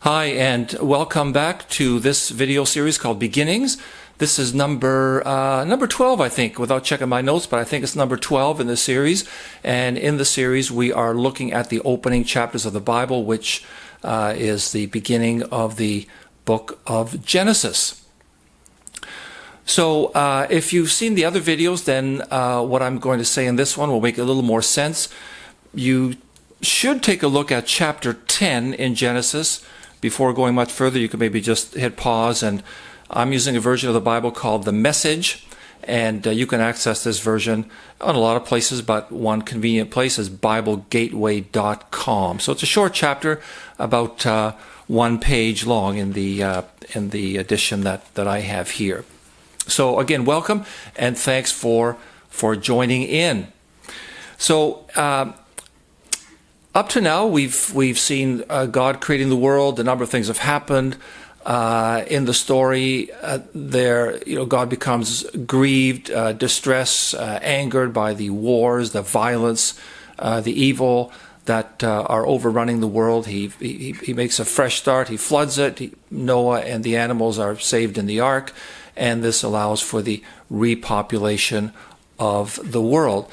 Hi, and welcome back to this video series called Beginnings. This is number 12, I think, without checking my notes, but I think it's number 12 in the series. And in the series, we are looking at the opening chapters of the Bible, which is the beginning of the book of Genesis. So if you've seen the other videos, then what I'm going to say in this one will make a little more sense. You should take a look at chapter 10 in Genesis. Before going much further, you could maybe just hit pause, and I'm using a version of the Bible called The Message, and you can access this version on a lot of places, but one convenient place is BibleGateway.com. So it's a short chapter, about 1 page long in the edition that I have here. So again, welcome, and thanks for joining in. So up to now, we've seen God creating the world. A number of things have happened in the story. God becomes grieved, distressed, angered by the wars, the violence, the evil that are overrunning the world. He makes a fresh start. He floods it. Noah and the animals are saved in the ark, and this allows for the repopulation of the world.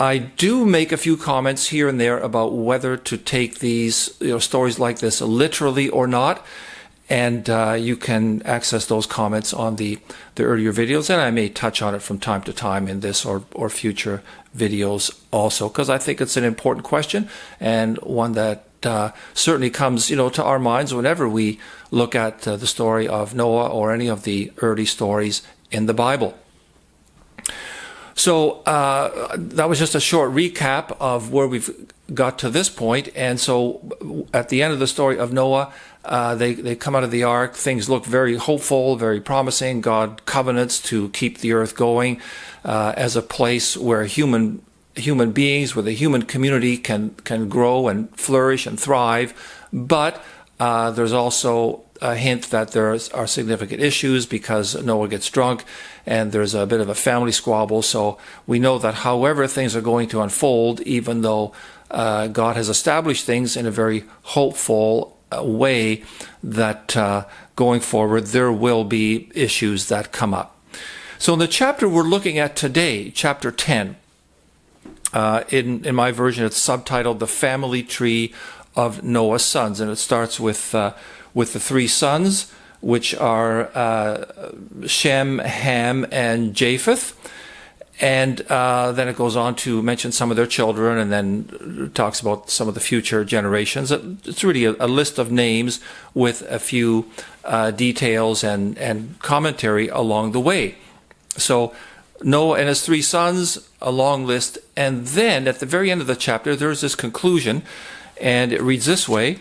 I do make a few comments here and there about whether to take these stories like this literally or not, and you can access those comments on the earlier videos, and I may touch on it from time to time in this or future videos also, because I think it's an important question and one that certainly comes to our minds whenever we look at the story of Noah or any of the early stories in the Bible. So that was just a short recap of where we've got to this point. And so at the end of the story of Noah, they come out of the ark. Things look very hopeful, very promising. God covenants to keep the earth going as a place where human beings, where the human community can grow and flourish and thrive. But there's also a hint that there are significant issues because Noah gets drunk and there's a bit of a family squabble. So we know that however things are going to unfold, even though God has established things in a very hopeful way, that going forward there will be issues that come up. So in the chapter we're looking at today, chapter 10, in my version it's subtitled The Family Tree of Noah's Sons, and it starts with the three sons, which are Shem, Ham, and Japheth. And then it goes on to mention some of their children, and then talks about some of the future generations. It's really a list of names with a few details and commentary along the way. So Noah and his three sons, a long list. And then at the very end of the chapter, there's this conclusion, and it reads this way: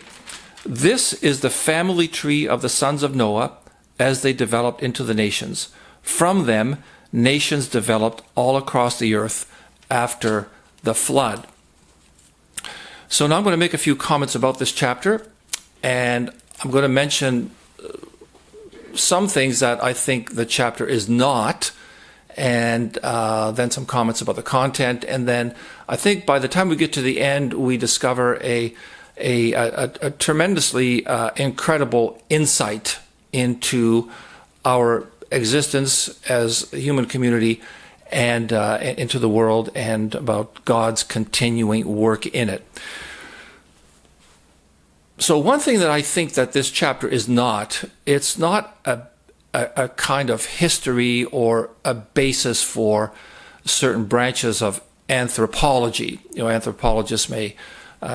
"This is the family tree of the sons of Noah as they developed into the nations. From them, nations developed all across the earth after the flood." So now I'm going to make a few comments about this chapter, and I'm going to mention some things that I think the chapter is not, and then some comments about the content. And then I think by the time we get to the end, we discover a tremendously incredible insight into our existence as a human community and into the world, and about God's continuing work in it. So one thing that I think that this chapter is not, it's not a kind of history or a basis for certain branches of anthropology. Anthropologists may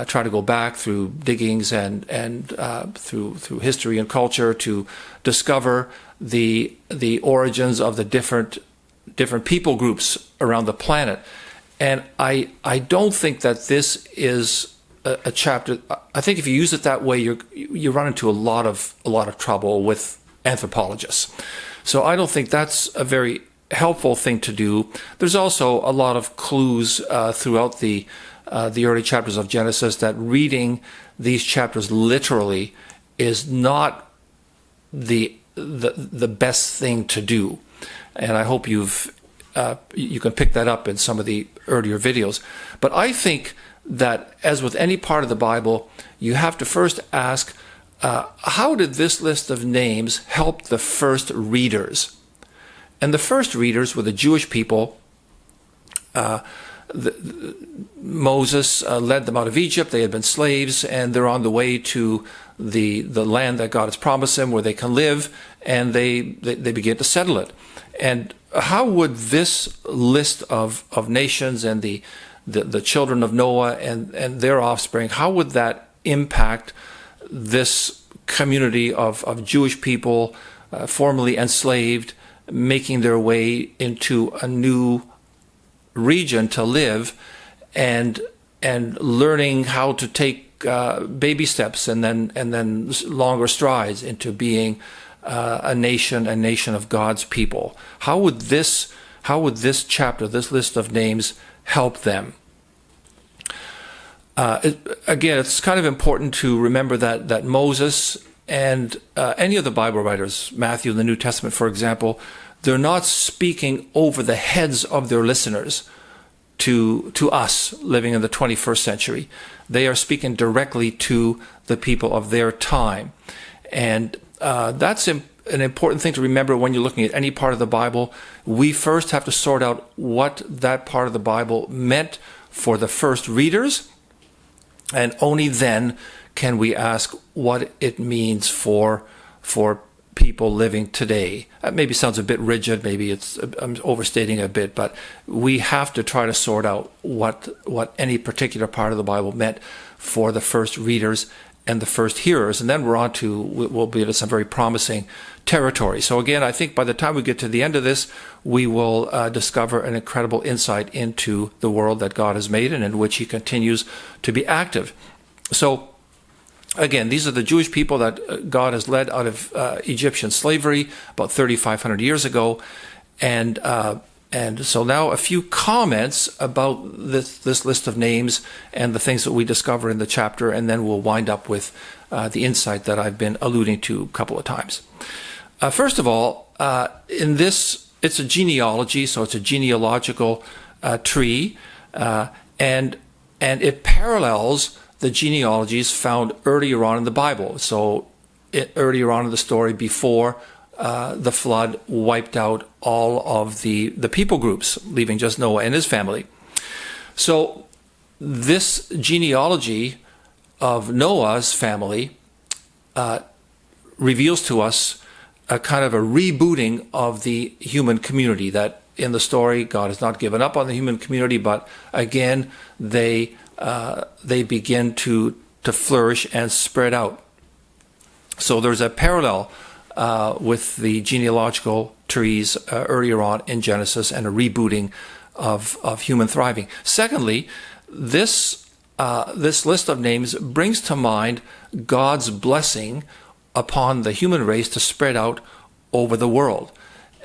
try to go back through diggings and through history and culture to discover the origins of the different people groups around the planet. And I don't think that this is a chapter. I think if you use it that way, you run into a lot of trouble with anthropologists. So I don't think that's a very helpful thing to do. There's also a lot of clues throughout the early chapters of Genesis that reading these chapters literally is not the best thing to do, and I hope you can pick that up in some of the earlier videos. But I think that, as with any part of the Bible, you have to first ask, how did this list of names help the first readers? And the first readers were the Jewish people. Moses led them out of Egypt. They had been slaves, and they're on the way to the land that God has promised them, where they can live, and they begin to settle it. And how would this list of nations and the children of Noah and their offspring, how would that impact this community of Jewish people, formerly enslaved, making their way into a new region to live, and learning how to take baby steps and then longer strides into being a nation of God's people? How would this chapter, this list of names, help them? Again, it's kind of important to remember that Moses and any of the Bible writers, Matthew in the New Testament, for example, they're not speaking over the heads of their listeners to us living in the 21st century. They are speaking directly to the people of their time. And that's an important thing to remember when you're looking at any part of the Bible. We first have to sort out what that part of the Bible meant for the first readers, and only then can we ask what it means for people living today. That maybe sounds a bit rigid, maybe I'm overstating a bit, but we have to try to sort out what any particular part of the Bible meant for the first readers and the first hearers. And then we'll be into some very promising territory. So again, I think by the time we get to the end of this, we will discover an incredible insight into the world that God has made and in which he continues to be active. So again, these are the Jewish people that God has led out of Egyptian slavery about 3,500 years ago. And so now a few comments about this list of names and the things that we discover in the chapter, and then we'll wind up with the insight that I've been alluding to a couple of times. First of all, in this, it's a genealogy, so it's a genealogical tree, and it parallels the genealogies found earlier on in the Bible. So earlier on in the story, before the flood wiped out all of the people groups, leaving just Noah and his family. So this genealogy of Noah's family reveals to us a kind of a rebooting of the human community, that in the story, God has not given up on the human community, but again, they begin to flourish and spread out. So there's a parallel with the genealogical trees earlier on in Genesis, and a rebooting of human thriving. Secondly, this list of names brings to mind God's blessing upon the human race to spread out over the world.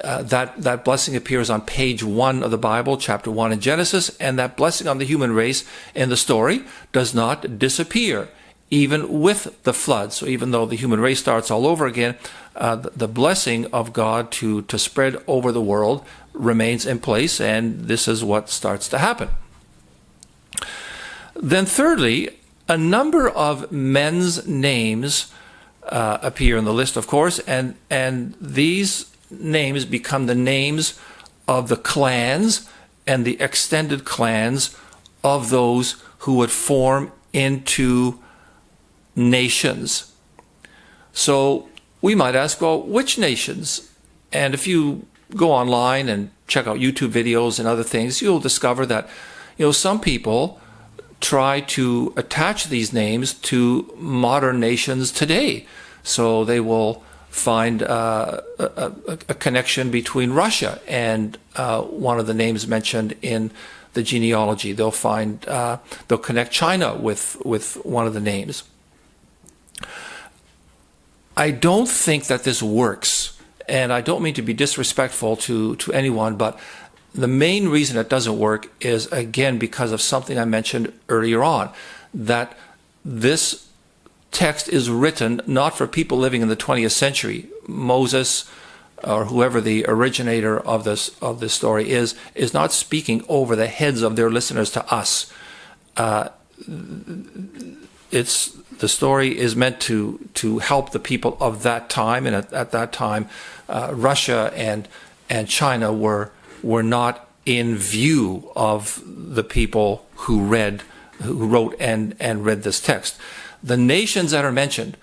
That blessing appears on page 1 of the Bible, chapter 1 in Genesis, and that blessing on the human race in the story does not disappear, even with the flood. So even though the human race starts all over again, the blessing of God to spread over the world remains in place, and this is what starts to happen. Then thirdly, a number of men's names appear in the list, of course, and these names become the names of the clans and the extended clans of those who would form into nations. So we might ask, well, which nations? And if you go online and check out YouTube videos and other things, you'll discover that, some people try to attach these names to modern nations today. So they will find a connection between Russia and one of the names mentioned in the genealogy. They'll connect China with one of the names. I don't think that this works, and I don't mean to be disrespectful to anyone, but the main reason it doesn't work is, again, because of something I mentioned earlier on, that this text is written not for people living in the 20th century. Moses, or whoever the originator of this story is not speaking over the heads of their listeners to us. It's the story is meant to help the people of that time, and at that time, Russia and China were not in view of the people who wrote and read this text. The nations that are mentioned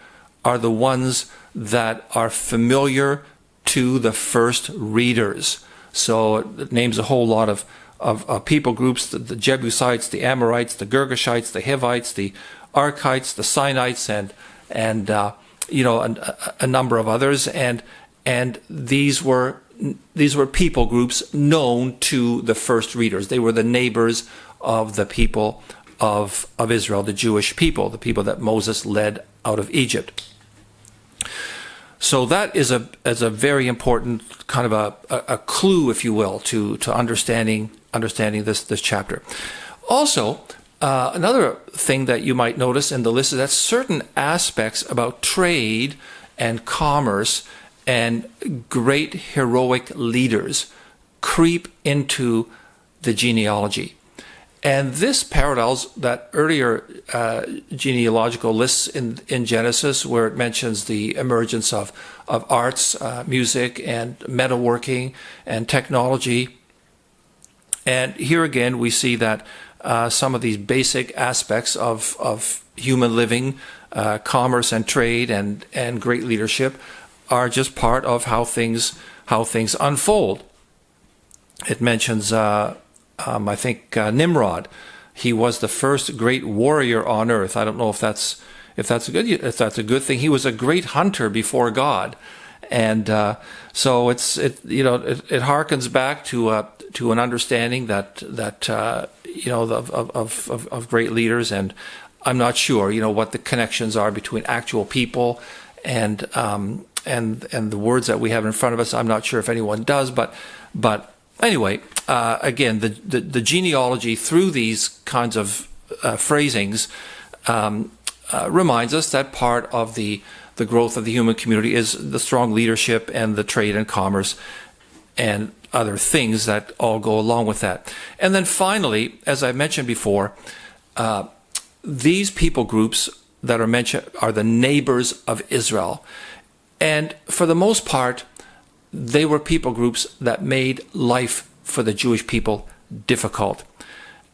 are the ones that are familiar to the first readers. So it names a whole lot of people groups: the Jebusites, the Amorites, the Girgashites, the Hivites, the Arkites, the Sinites, and a number of others. And these were people groups known to the first readers. They were the neighbors of the people of Israel, the Jewish people, the people that Moses led out of Egypt. So that is a very important kind of a clue, if you will, to understanding this chapter. Also, another thing that you might notice in the list is that certain aspects about trade and commerce and great heroic leaders creep into the genealogy. And this parallels that earlier genealogical lists in Genesis, where it mentions the emergence of arts, music, and metalworking and technology. And here again, we see that some of these basic aspects of human living, commerce and trade, and great leadership are just part of how things unfold. It mentions, I think, Nimrod. He was the first great warrior on earth. I don't know if that's a good thing. He was a great hunter before God, and so it harkens back to an understanding that of great leaders. And I'm not sure what the connections are between actual people and the words that we have in front of us. I'm not sure if anyone does, but anyway, again, the genealogy through these kinds of phrasings reminds us that part of the growth of the human community is the strong leadership and the trade and commerce and other things that all go along with that. And then finally, as I mentioned before, these people groups that are mentioned are the neighbors of Israel. And for the most part, they were people groups that made life for the Jewish people difficult.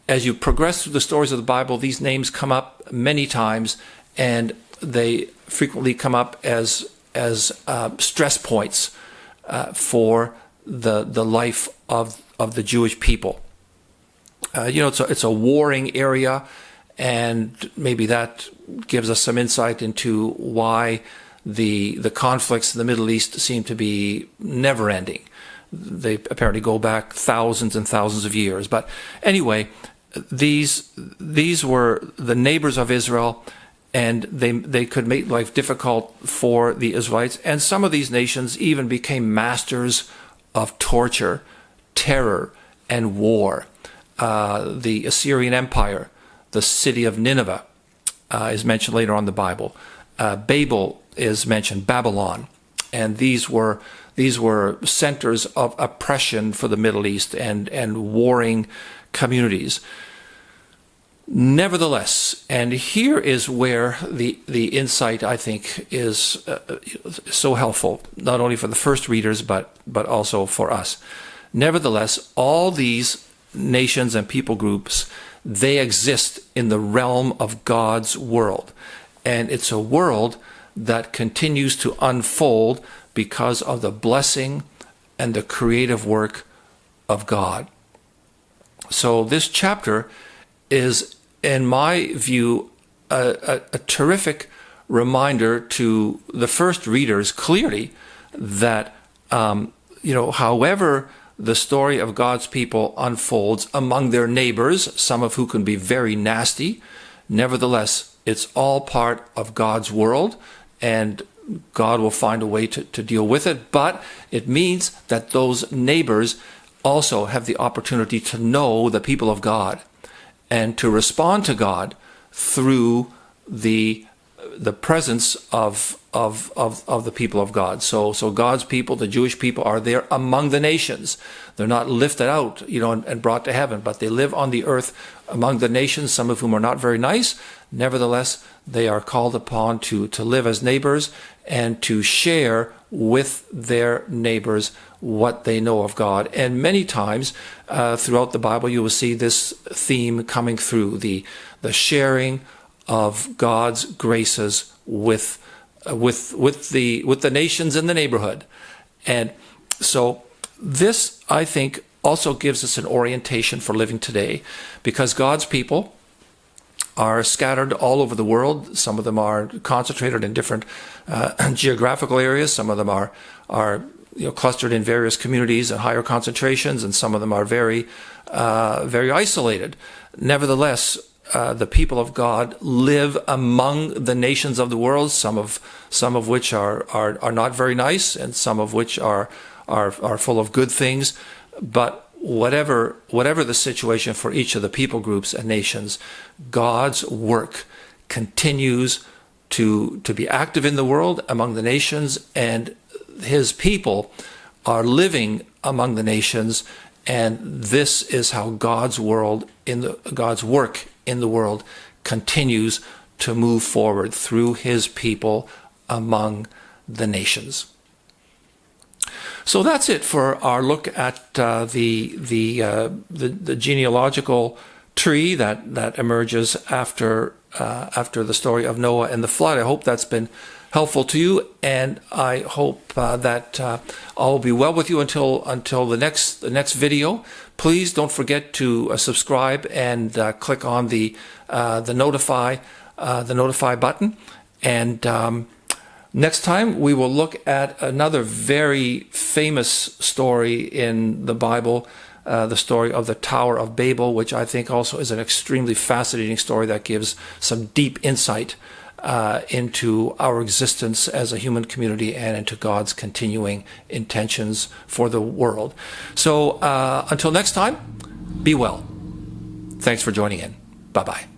As you progress through the stories of the Bible, these names come up many times, and they frequently come up as stress points for the life of the Jewish people. It's a warring area, and maybe that gives us some insight into why the conflicts in the Middle East seem to be never-ending. They apparently go back thousands and thousands of years. But anyway, these were the neighbors of Israel, and they could make life difficult for the Israelites. And some of these nations even became masters of torture, terror, and war. The Assyrian Empire, the city of Nineveh, is mentioned later on in the Bible. Babel is mentioned, Babylon, and these were centers of oppression for the Middle East and warring communities. Nevertheless, and here is where the insight, I think, is so helpful, not only for the first readers but also for us. Nevertheless, all these nations and people groups, they exist in the realm of God's world, and it's a world that continues to unfold because of the blessing and the creative work of God. So this chapter is, in my view, a terrific reminder to the first readers clearly that, however the story of God's people unfolds among their neighbors, some of who can be very nasty, nevertheless, it's all part of God's world, and God will find a way to deal with it. But it means that those neighbors also have the opportunity to know the people of God and to respond to God through the presence of the people of God. So God's people, the Jewish people, are there among the nations. They're not lifted out, and brought to heaven, but they live on the earth among the nations, some of whom are not very nice. Nevertheless, They are called upon to live as neighbors and to share with their neighbors what they know of God. And many times throughout the Bible, you will see this theme coming through, the sharing of God's graces with the nations in the neighborhood. And so this, I think, also gives us an orientation for living today, because God's people are scattered all over the world. Some of them are concentrated in different geographical areas. Some of them are clustered in various communities and higher concentrations, and some of them are very isolated. Nevertheless, the people of God live among the nations of the world, some of which are not very nice, and some of which are full of good things. But whatever the situation for each of the people groups and nations, God's work continues to be active in the world among the nations, and his people are living among the nations, and this is how God's work in the world continues to move forward through his people among the nations. So that's it for our look at the genealogical tree that emerges after the story of Noah and the flood. I hope that's been helpful to you, and I hope that all will be well with you until the next video. Please don't forget to subscribe and click on the notify button. And next time we will look at another very famous story in the Bible, the story of the Tower of Babel, which I think also is an extremely fascinating story that gives some deep insight into our existence as a human community and into God's continuing intentions for the world. So until next time, be well. Thanks for joining in. Bye-bye.